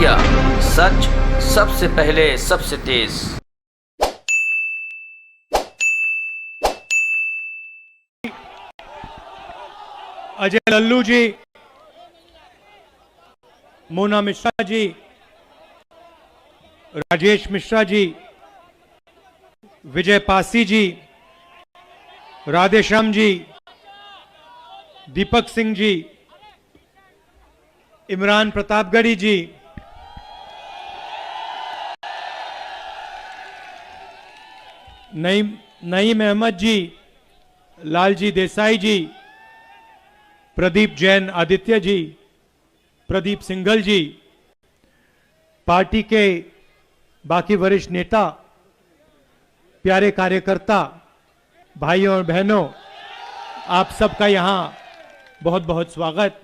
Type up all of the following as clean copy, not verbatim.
India, सच सबसे पहले सबसे तेज। अजय लल्लू जी, मोना मिश्रा जी, राजेश मिश्रा जी, विजय पासी जी, राधेश्याम जी, दीपक सिंह जी, इमरान प्रतापगढ़ी जी, नईम अहमद जी, लालजी देसाई जी, प्रदीप जैन आदित्य जी, प्रदीप सिंघल जी, पार्टी के बाकी वरिष्ठ नेता, प्यारे कार्यकर्ता, भाइयों और बहनों, आप सबका यहां बहुत बहुत स्वागत।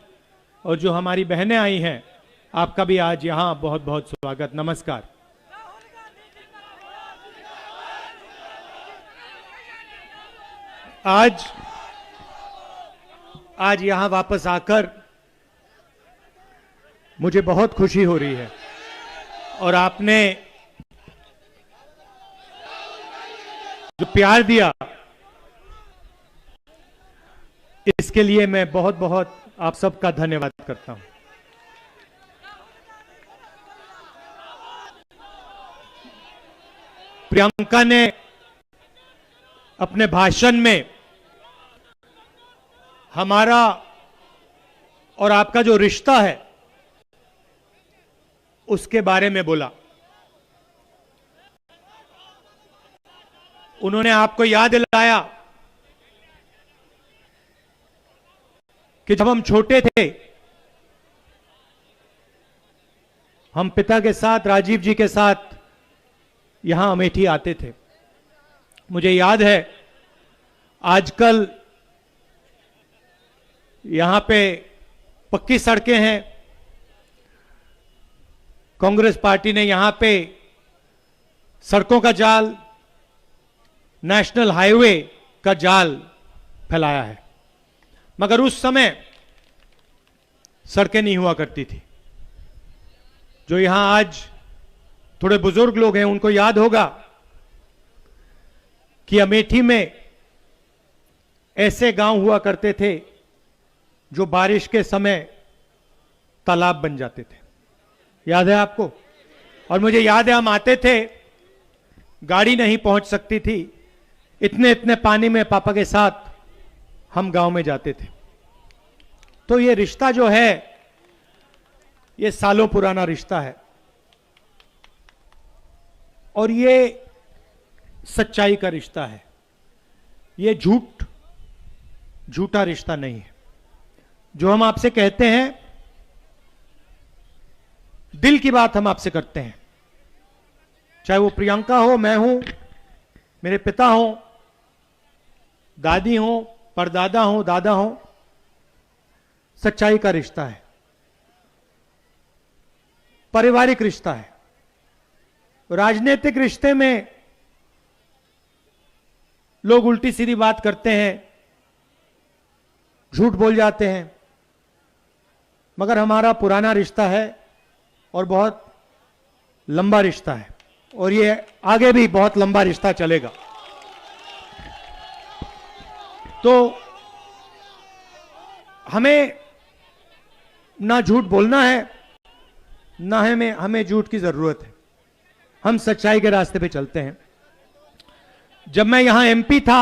और जो हमारी बहनें आई हैं, आपका भी आज यहां बहुत बहुत स्वागत। नमस्कार। आज यहां वापस आकर मुझे बहुत खुशी हो रही है और आपने जो प्यार दिया, इसके लिए मैं बहुत बहुत आप सबका धन्यवाद करता हूं। प्रियंका ने अपने भाषण में हमारा और आपका जो रिश्ता है उसके बारे में बोला। उन्होंने आपको याद दिलाया कि जब हम छोटे थे, हम पिता के साथ, राजीव जी के साथ यहां अमेठी आते थे। मुझे याद है, आजकल यहां पे पक्की सड़कें हैं। कांग्रेस पार्टी ने यहां पे सड़कों का जाल, नेशनल हाईवे का जाल फैलाया है, मगर उस समय सड़कें नहीं हुआ करती थी। जो यहां आज थोड़े बुजुर्ग लोग हैं, उनको याद होगा कि अमेठी में ऐसे गांव हुआ करते थे जो बारिश के समय तालाब बन जाते थे। याद है आपको? और मुझे याद है, हम आते थे, गाड़ी नहीं पहुंच सकती थी, इतने इतने पानी में पापा के साथ हम गांव में जाते थे। तो ये रिश्ता जो है, ये सालों पुराना रिश्ता है और ये सच्चाई का रिश्ता है। ये झूठा रिश्ता नहीं है। जो हम आपसे कहते हैं, दिल की बात हम आपसे करते हैं। चाहे वो प्रियंका हो, मैं हूं, मेरे पिता हो, दादी हो, परदादा हो, दादा हो। सच्चाई का रिश्ता है, पारिवारिक रिश्ता है। राजनीतिक रिश्ते में लोग उल्टी सीधी बात करते हैं, झूठ बोल जाते हैं, मगर हमारा पुराना रिश्ता है और बहुत लंबा रिश्ता है और ये आगे भी बहुत लंबा रिश्ता चलेगा। तो हमें ना झूठ बोलना है, ना हमें झूठ की जरूरत है। हम सच्चाई के रास्ते पे चलते हैं। जब मैं यहां एमपी था,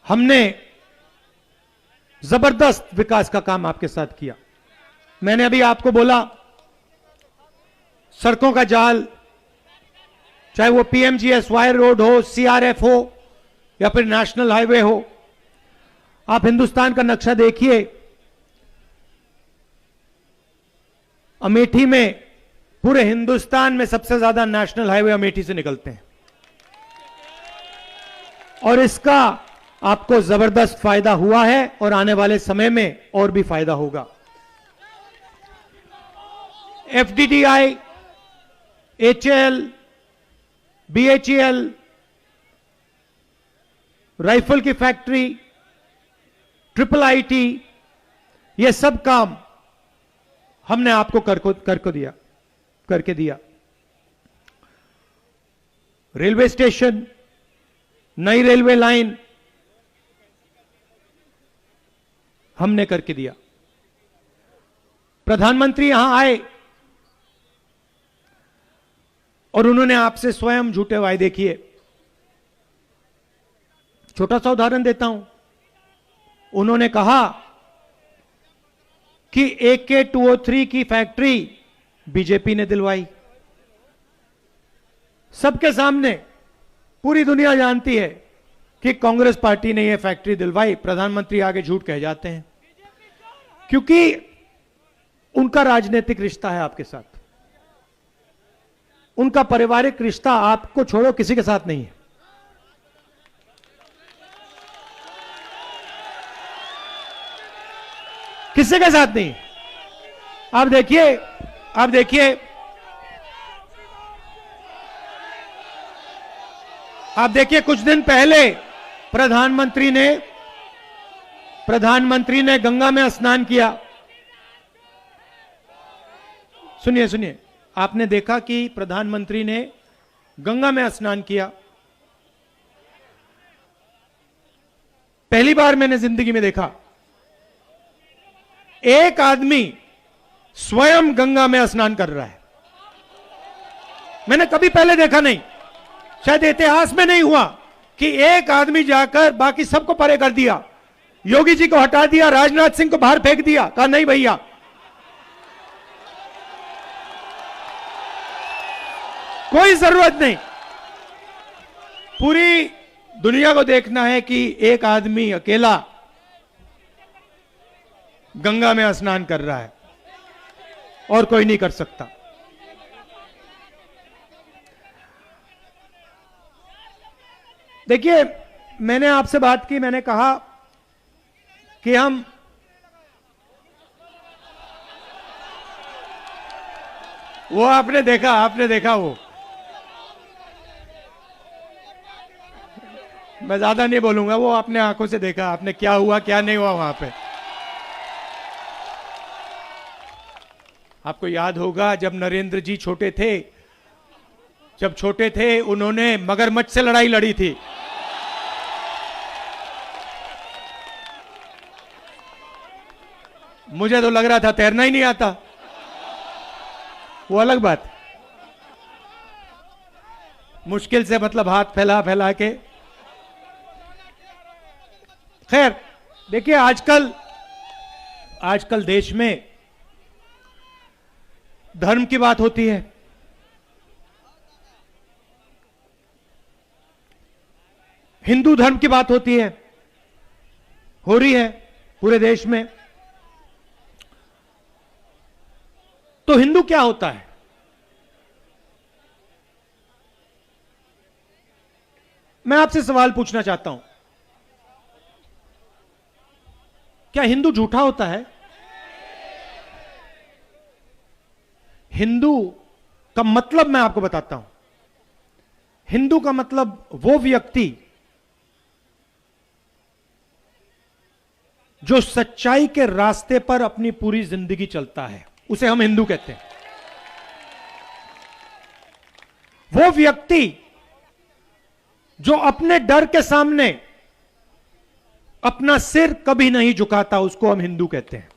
हमने जबरदस्त विकास का काम आपके साथ किया। मैंने अभी आपको बोला, सड़कों का जाल, चाहे वो पीएमजीएसवाई रोड हो, सीआरएफ हो या फिर नेशनल हाईवे हो। आप हिंदुस्तान का नक्शा देखिए, अमेठी में, पूरे हिंदुस्तान में सबसे ज्यादा नेशनल हाईवे अमेठी से निकलते हैं और इसका आपको जबरदस्त फायदा हुआ है और आने वाले समय में और भी फायदा होगा। एफडीडीआई, एचएएल, बीएचईएल, राइफल की फैक्ट्री, ट्रिपल आईटी, ये सब काम हमने आपको करके दिया। रेलवे स्टेशन, नई रेलवे लाइन हमने करके दिया। प्रधानमंत्री यहां आए और उन्होंने आपसे स्वयं झूठे वायदे किए। छोटा सा उदाहरण देता हूं। उन्होंने कहा कि AK-203 की फैक्ट्री बीजेपी ने दिलवाई। सबके सामने पूरी दुनिया जानती है कि कांग्रेस पार्टी ने यह फैक्ट्री दिलवाई। प्रधानमंत्री आगे झूठ कह जाते हैं क्योंकि उनका राजनीतिक रिश्ता है आपके साथ। उनका पारिवारिक रिश्ता आपको छोड़ो किसी के साथ नहीं है। किसी के साथ नहीं। आप देखिए कुछ दिन पहले प्रधानमंत्री ने गंगा में स्नान किया। सुनिए, आपने देखा कि प्रधानमंत्री ने गंगा में स्नान किया। पहली बार मैंने जिंदगी में देखा एक आदमी स्वयं गंगा में स्नान कर रहा है। मैंने कभी पहले देखा नहीं, शायद इतिहास में नहीं हुआ कि एक आदमी जाकर बाकी सबको परे कर दिया। योगी जी को हटा दिया, राजनाथ सिंह को बाहर फेंक दिया, कहा नहीं भैया, कोई जरूरत नहीं। पूरी दुनिया को देखना है कि एक आदमी अकेला गंगा में स्नान कर रहा है और कोई नहीं कर सकता। देखिए, मैंने आपसे बात की, मैंने कहा कि हम वो आपने देखा वो, मैं ज्यादा नहीं बोलूंगा, वो आपने आंखों से देखा आपने क्या हुआ क्या नहीं हुआ वहां पे। आपको याद होगा जब नरेंद्र जी छोटे थे, उन्होंने मगरमच्छ से लड़ाई लड़ी थी। मुझे तो लग रहा था तैरना ही नहीं आता, वो अलग बात। मुश्किल से मतलब हाथ फैला फैला के। खैर, देखिए आजकल देश में धर्म की बात होती है। हिंदू धर्म की बात होती है, हो रही है पूरे देश में। तो हिंदू क्या होता है? मैं आपसे सवाल पूछना चाहता हूं, क्या हिंदू झूठा होता है? हिंदू का मतलब मैं आपको बताता हूं। हिंदू का मतलब वो व्यक्ति जो सच्चाई के रास्ते पर अपनी पूरी जिंदगी चलता है, उसे हम हिंदू कहते हैं। वो व्यक्ति जो अपने डर के सामने अपना सिर कभी नहीं झुकाता, उसको हम हिंदू कहते हैं।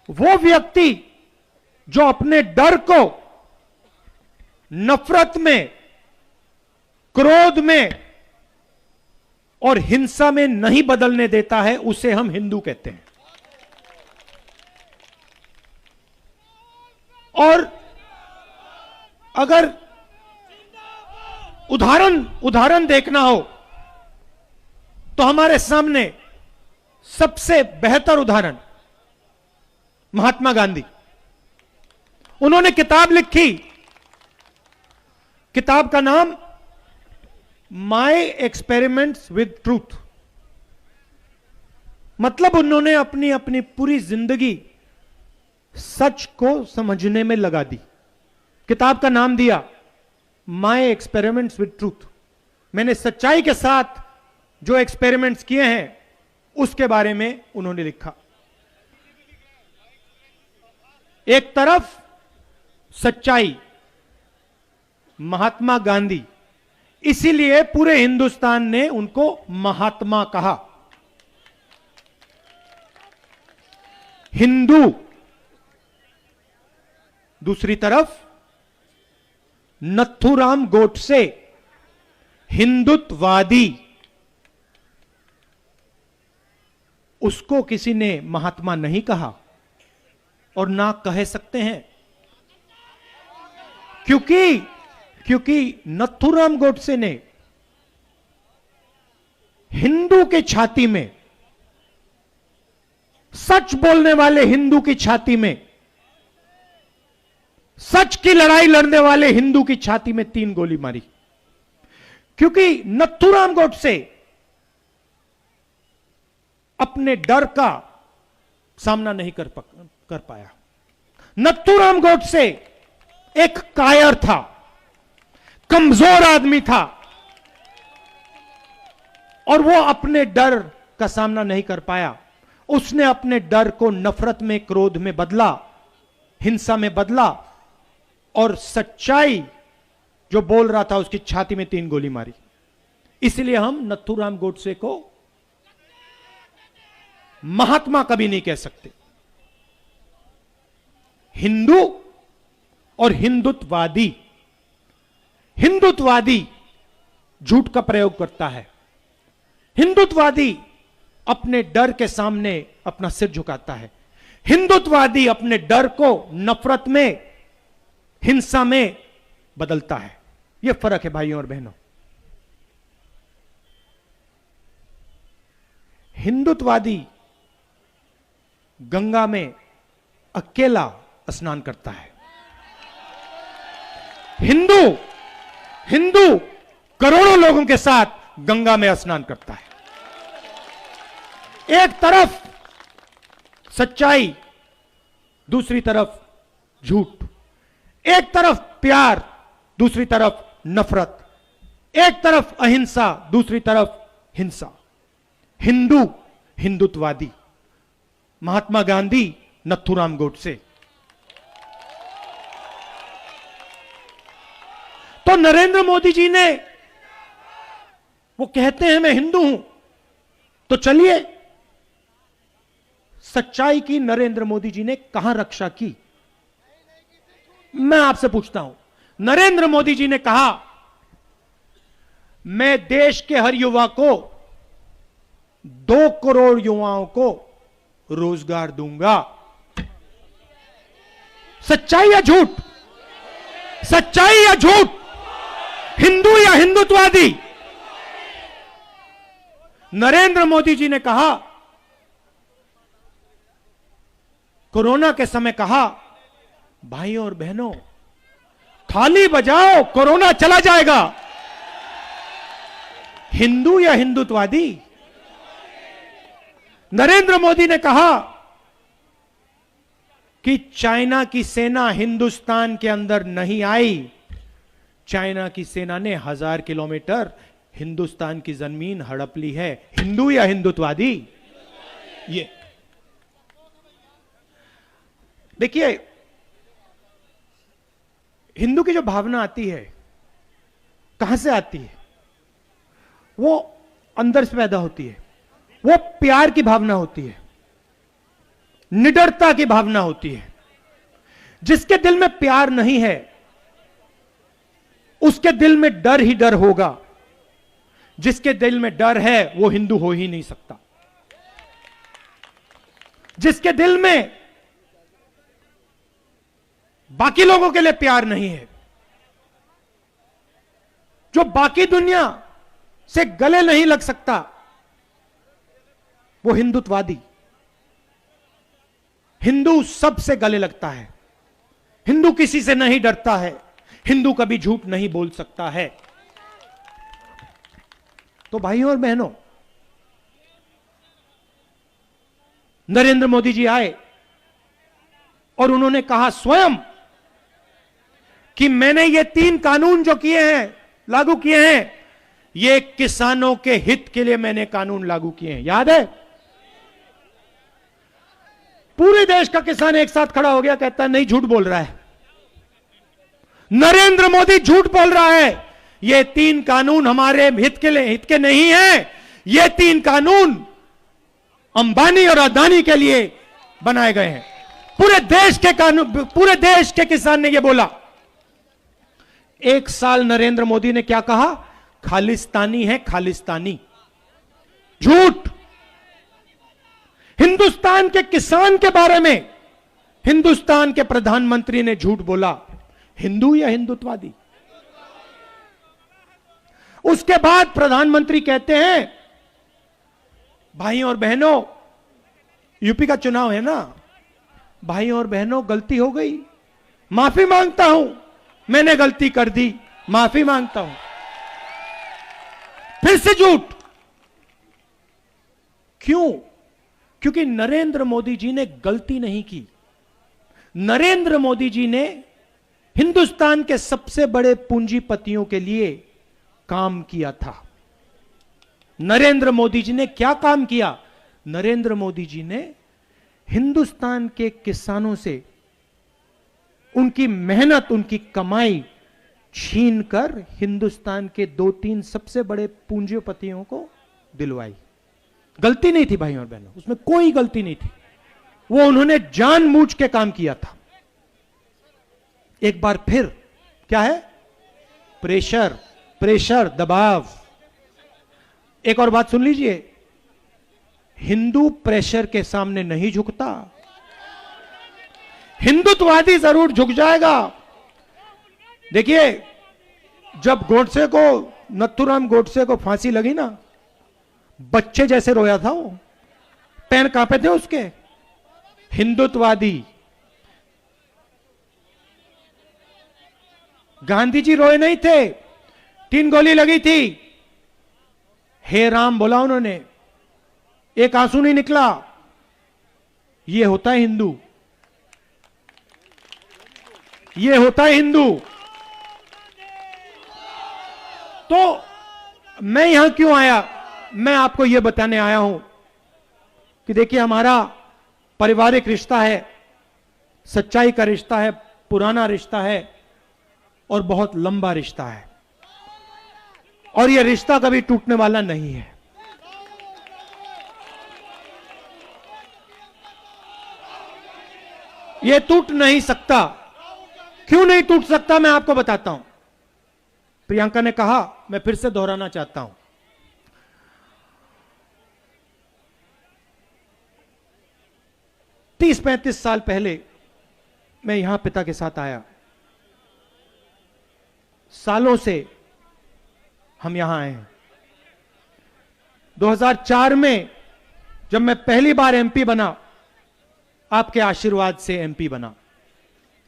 वो व्यक्ति जो अपने डर को नफरत में, क्रोध में और हिंसा में नहीं बदलने देता है, उसे हम हिंदू कहते हैं। और अगर उदाहरण देखना हो तो हमारे सामने सबसे बेहतर उदाहरण महात्मा गांधी। उन्होंने किताब लिखी, किताब का नाम माय एक्सपेरिमेंट्स विद ट्रूथ। मतलब उन्होंने अपनी अपनी पूरी जिंदगी सच को समझने में लगा दी। किताब का नाम दिया माय एक्सपेरिमेंट्स विद ट्रूथ। मैंने सच्चाई के साथ जो एक्सपेरिमेंट्स किए हैं उसके बारे में उन्होंने लिखा। एक तरफ सच्चाई, महात्मा गांधी, इसीलिए पूरे हिंदुस्तान ने उनको महात्मा कहा। हिंदू, दूसरी तरफ नथुराम गोडसे, हिंदुत्ववादी, उसको किसी ने महात्मा नहीं कहा और ना कह सकते हैं, क्योंकि नथुराम गोडसे ने हिंदू की छाती में, सच बोलने वाले हिंदू की छाती में, सच की लड़ाई लड़ने वाले हिंदू की छाती में 3 गोली मारी। क्योंकि नथुराम गोडसे अपने डर का सामना नहीं कर पाया। नथुराम गोडसे एक कायर था, कमजोर आदमी था, और वो अपने डर का सामना नहीं कर पाया। उसने अपने डर को नफरत में, क्रोध में बदला, हिंसा में बदला, और सच्चाई जो बोल रहा था उसकी छाती में 3 गोली मारी। इसलिए हम नथुराम गोडसे को महात्मा कभी नहीं कह सकते। हिंदू और हिंदुत्ववादी, हिंदुत्ववादी झूठ का प्रयोग करता है। हिंदुत्ववादी अपने डर के सामने अपना सिर झुकाता है। हिंदुत्ववादी अपने डर को नफरत में, हिंसा में बदलता है। यह फर्क है भाइयों और बहनों। हिंदुत्ववादी गंगा में अकेला स्नान करता है। हिंदू करोड़ों लोगों के साथ गंगा में स्नान करता है। एक तरफ सच्चाई, दूसरी तरफ झूठ। एक तरफ प्यार, दूसरी तरफ नफरत। एक तरफ अहिंसा, दूसरी तरफ हिंसा। हिंदू, हिंदुत्ववादी। महात्मा गांधी, नथुराम गोडसे। तो नरेंद्र मोदी जी ने, वो कहते हैं मैं हिंदू हूं, तो चलिए सच्चाई की नरेंद्र मोदी जी ने कहां रक्षा की? मैं आपसे पूछता हूं। नरेंद्र मोदी जी ने कहा मैं देश के हर युवा को, 2 करोड़ युवाओं को रोजगार दूंगा। सच्चाई या झूठ? सच्चाई या झूठ? हिंदू या हिंदुत्ववादी? नरेंद्र मोदी जी ने कहा, कोरोना के समय कहा, भाइयों और बहनों थाली बजाओ, कोरोना चला जाएगा। हिंदू या हिंदुत्ववादी? नरेंद्र मोदी ने कहा कि चाइना की सेना हिंदुस्तान के अंदर नहीं आई, चाइना की सेना ने 1000 किलोमीटर हिंदुस्तान की जमीन हड़प ली है। हिंदू या हिंदुत्ववादी? ये देखिए, हिंदू की जो भावना आती है कहां से आती है? वो अंदर से पैदा होती है। वो प्यार की भावना होती है, निडरता की भावना होती है। जिसके दिल में प्यार नहीं है उसके दिल में डर ही डर होगा। जिसके दिल में डर है वो हिंदू हो ही नहीं सकता। जिसके दिल में बाकी लोगों के लिए प्यार नहीं है, जो बाकी दुनिया से गले नहीं लग सकता, वो हिंदुत्ववादी। हिंदू सबसे गले लगता है। हिंदू किसी से नहीं डरता है। हिंदू कभी झूठ नहीं बोल सकता है। तो भाइयों और बहनों, नरेंद्र मोदी जी आए और उन्होंने कहा स्वयं कि मैंने ये 3 कानून जो किए हैं, लागू किए हैं, ये किसानों के हित के लिए मैंने कानून लागू किए हैं। याद है? पूरे देश का किसान एक साथ खड़ा हो गया, कहता है नहीं, झूठ बोल रहा है, नरेंद्र मोदी झूठ बोल रहा है, ये 3 कानून हमारे हित के नहीं है, ये 3 कानून अंबानी और अदानी के लिए बनाए गए हैं। पूरे देश के कानून, पूरे देश के किसान ने यह बोला। एक साल नरेंद्र मोदी ने क्या कहा? खालिस्तानी है, खालिस्तानी। झूठ। हिंदुस्तान के किसान के बारे में हिंदुस्तान के प्रधानमंत्री ने झूठ बोला। हिंदू या हिंदुत्ववादी? उसके बाद प्रधानमंत्री कहते हैं, भाइयों और बहनों, यूपी का चुनाव है ना, भाइयों और बहनों, गलती हो गई, माफी मांगता हूं, मैंने गलती कर दी, माफी मांगता हूं। फिर से झूठ। क्यों? क्योंकि नरेंद्र मोदी जी ने गलती नहीं की। नरेंद्र मोदी जी ने हिंदुस्तान के सबसे बड़े पूंजीपतियों के लिए काम किया था। नरेंद्र मोदी जी ने क्या काम किया? नरेंद्र मोदी जी ने हिंदुस्तान के किसानों से उनकी मेहनत, उनकी कमाई छीनकर हिंदुस्तान के 2-3 सबसे बड़े पूंजीपतियों को दिलवाई। गलती नहीं थी भाइयों और बहनों, उसमें कोई गलती नहीं थी, वो उन्होंने जानबूझ के काम किया था। एक बार फिर क्या है? प्रेशर, प्रेशर, दबाव। एक और बात सुन लीजिए, हिंदू प्रेशर के सामने नहीं झुकता। हिंदुत्ववादी जरूर झुक जाएगा। देखिए, जब गोडसे को, नथुराम गोडसे को फांसी लगी ना, बच्चे जैसे रोया था वो, पैर कांपे थे उसके। हिंदुत्ववादी गांधी जी रोए नहीं थे, 3 गोली लगी थी, हे राम बोला उन्होंने, एक आंसू नहीं निकला। ये होता है हिंदू, ये होता है हिंदू। तो मैं यहां क्यों आया? मैं आपको यह बताने आया हूं कि देखिए, हमारा पारिवारिक रिश्ता है, सच्चाई का रिश्ता है, पुराना रिश्ता है और बहुत लंबा रिश्ता है, और यह रिश्ता कभी टूटने वाला नहीं है। यह टूट नहीं सकता। क्यों नहीं टूट सकता? मैं आपको बताता हूं। प्रियंका ने कहा, मैं फिर से दोहराना चाहता हूं, 30-35 साल पहले मैं यहां पिता के साथ आया। सालों से हम यहां आए हैं। 2004 में जब मैं पहली बार एमपी बना, आपके आशीर्वाद से एमपी बना,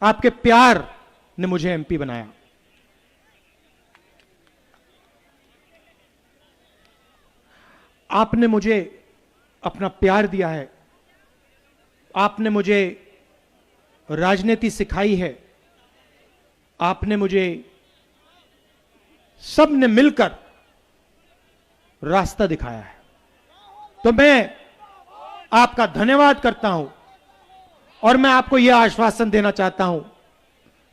आपके प्यार ने मुझे एमपी बनाया। आपने मुझे अपना प्यार दिया है, आपने मुझे राजनीति सिखाई है, आपने मुझे, सब ने मिलकर रास्ता दिखाया है। तो मैं आपका धन्यवाद करता हूं और मैं आपको यह आश्वासन देना चाहता हूं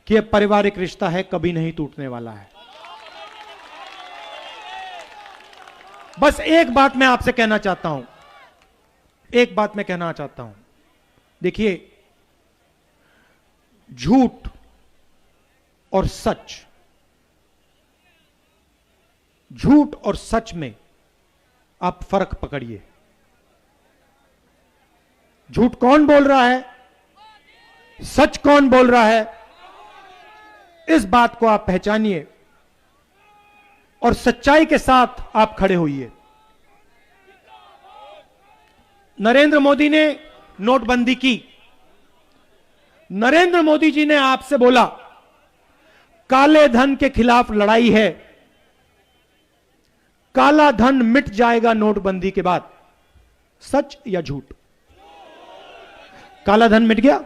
कि यह पारिवारिक रिश्ता है, कभी नहीं टूटने वाला है। बस एक बात मैं आपसे कहना चाहता हूं, एक बात मैं कहना चाहता हूं। देखिए, झूठ और सच, झूठ और सच में आप फर्क पकड़िए। झूठ कौन बोल रहा है, सच कौन बोल रहा है, इस बात को आप पहचानिए और सच्चाई के साथ आप खड़े होइए। नरेंद्र मोदी ने नोटबंदी की। नरेंद्र मोदी जी ने आपसे बोला काले धन के खिलाफ लड़ाई है, काला धन मिट जाएगा नोटबंदी के बाद। सच या झूठ? काला धन मिट गया।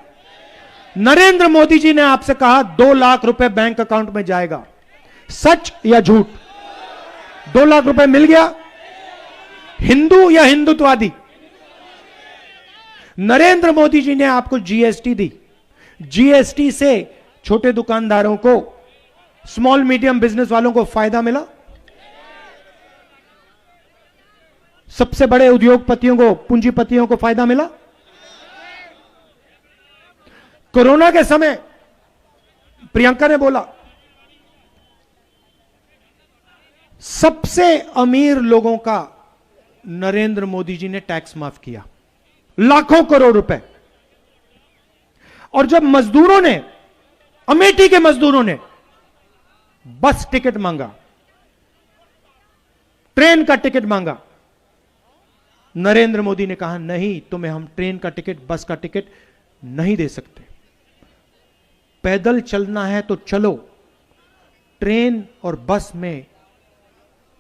नरेंद्र मोदी जी ने आपसे कहा 2 लाख रुपए बैंक अकाउंट में जाएगा। सच या झूठ? 2 लाख रुपए मिल गया। हिंदू या हिंदुत्ववादी? नरेंद्र मोदी जी ने आपको जीएसटी दी। जीएसटी से छोटे दुकानदारों को, स्मॉल मीडियम बिजनेस वालों को फायदा मिला। सबसे बड़े उद्योगपतियों को, पूंजीपतियों को फायदा मिला। कोरोना के समय प्रियंका ने बोला सबसे अमीर लोगों का नरेंद्र मोदी जी ने टैक्स माफ किया, लाखों करोड़ रुपए। और जब मजदूरों ने, अमेठी के मजदूरों ने बस टिकट मांगा, ट्रेन का टिकट मांगा, नरेंद्र मोदी ने कहा नहीं, तुम्हें हम ट्रेन का टिकट, बस का टिकट नहीं दे सकते। पैदल चलना है तो चलो, ट्रेन और बस में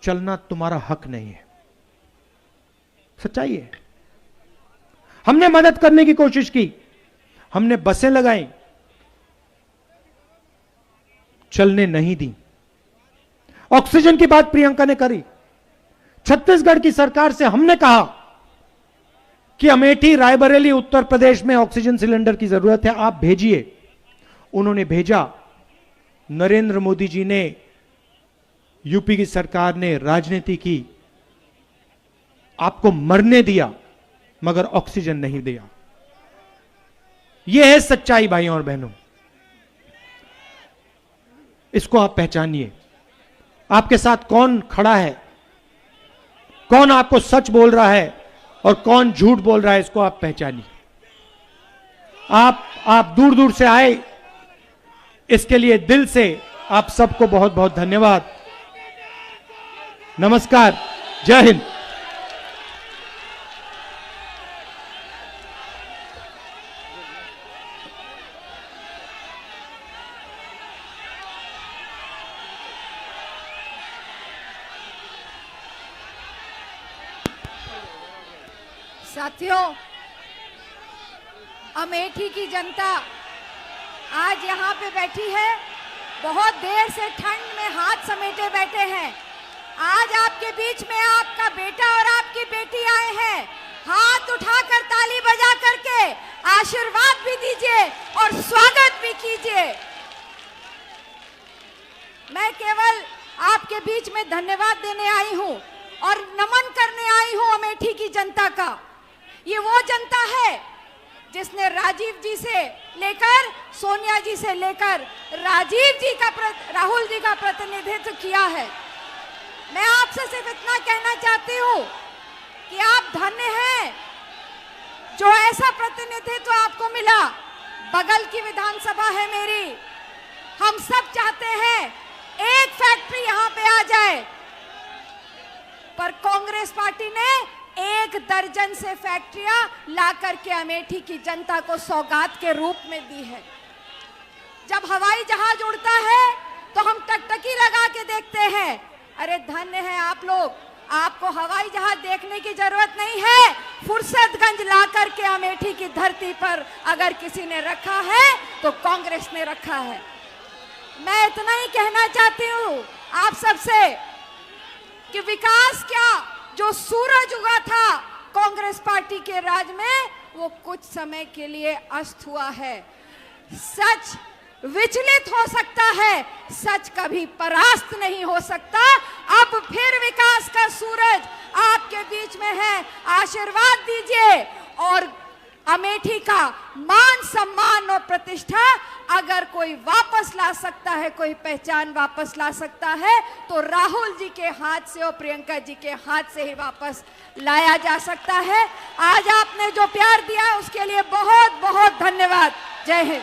चलना तुम्हारा हक नहीं है। सच्चाई है। हमने मदद करने की कोशिश की, हमने बसें लगाई, चलने नहीं दी। ऑक्सीजन की बात प्रियंका ने करी। छत्तीसगढ़ की सरकार से हमने कहा कि अमेठी, रायबरेली, उत्तर प्रदेश में ऑक्सीजन सिलेंडर की जरूरत है, आप भेजिए। उन्होंने भेजा। नरेंद्र मोदी जी ने, यूपी की सरकार ने राजनीति की, आपको मरने दिया मगर ऑक्सीजन नहीं दिया। यह है सच्चाई भाइयों और बहनों। इसको आप पहचानिए। आपके साथ कौन खड़ा है, कौन आपको सच बोल रहा है और कौन झूठ बोल रहा है, इसको आप पहचानिए। आप दूर दूर से आए, इसके लिए दिल से आप सबको बहुत बहुत धन्यवाद। नमस्कार, जय हिंद। साथियों, अमेठी की जनता आज यहाँ पे बैठी है, बहुत देर से ठंड में हाथ समेटे बैठे हैं। आज आपके बीच में आपका बेटा और आपकी बेटी आए हैं। हाथ उठाकर ताली बजा करके आशीर्वाद भी दीजिए और स्वागत भी कीजिए। मैं केवल आपके बीच में धन्यवाद देने आई हूँ और नमन करने आई हूँ अमेठी की जनता का। ये वो जनता है जिसने राजीव जी से लेकर, सोनिया जी से लेकर राहुल जी का प्रतिनिधित्व किया है। मैं आपसे सिर्फ इतना कहना चाहती हूँ कि आप धन्य हैं जो ऐसा प्रतिनिधित्व आपको मिला। बगल की विधानसभा है मेरी, हम सब चाहते हैं एक फैक्ट्री यहाँ पे आ जाए, पर कांग्रेस पार्टी ने 1 दर्जन से फैक्ट्रियां ला करके अमेठी की जनता को सौगात के रूप में दी है। जब हवाई जहाज उड़ता है तो हम टकटकी लगा के देखते हैं। अरे धन्य है आप लोग, आपको हवाई जहाज देखने की जरूरत नहीं है। फुर्सतगंज ला करके अमेठी की धरती पर अगर किसी ने रखा है तो कांग्रेस ने रखा है। मैं इतना ही कहना चाहती हूँ आप सबसे कि विकास क्या, जो सूरज उगा था कांग्रेस पार्टी के राज में, वो कुछ समय के लिए अस्त हुआ है। सच विचलित हो सकता है, सच कभी परास्त नहीं हो सकता। अब फिर विकास का सूरज आपके बीच में है, आशीर्वाद दीजिए और अमेठी का मान सम्मान और प्रतिष्ठा अगर कोई वापस ला सकता है, कोई पहचान वापस ला सकता है, तो राहुल जी के हाथ से और प्रियंका जी के हाथ से ही वापस लाया जा सकता है। आज आपने जो प्यार दिया उसके लिए बहुत बहुत धन्यवाद। जय हिंद।